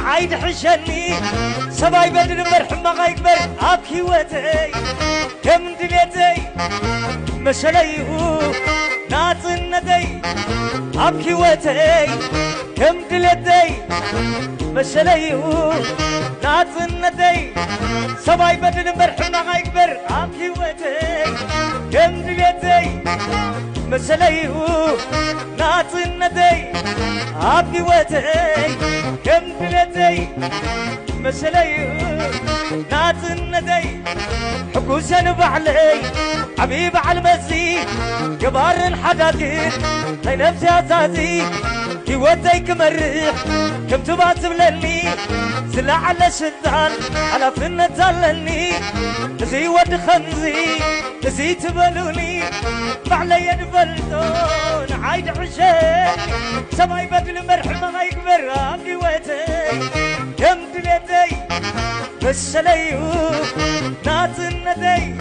عيد حشني سباي بدل مرحمة غيكبر أبكي وتي كم دليتي مسليه ناس الندي أبكي وتي كم دليتي مسليه ناس الندي سباي بدل مرحمة غيكبر أبكي وتي كم دليتي مسليه ناس الندي أبكي وتي كم دليتي مسليه ناس الندي حكوسن بعلي حبيب على المسي كبار الحداقين هاي نفسي أساسي يودي كمريح كم تباسم لني سلا على شزال على فنة تلني نسي ود خنزي نسي تبلوني بعلي نفلتون عايد عشاني سماي بدل مرحمة ما يكبر أبكي ويتي كم دليتي مسليه ناس الندي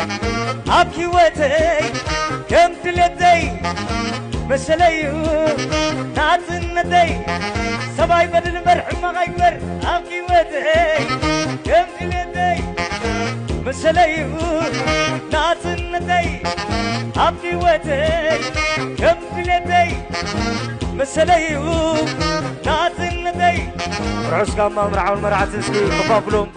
أبكي ويتي كم دليتي مسليه ناس الندي سباي بدل مرحمة ما يكبر أبكي ويتي كم دليتي مسليه ناس الندي أبكي ويتي كم دليتي مسليه ناس الندي رعش كما مرعون مرعتسكي كفافلوم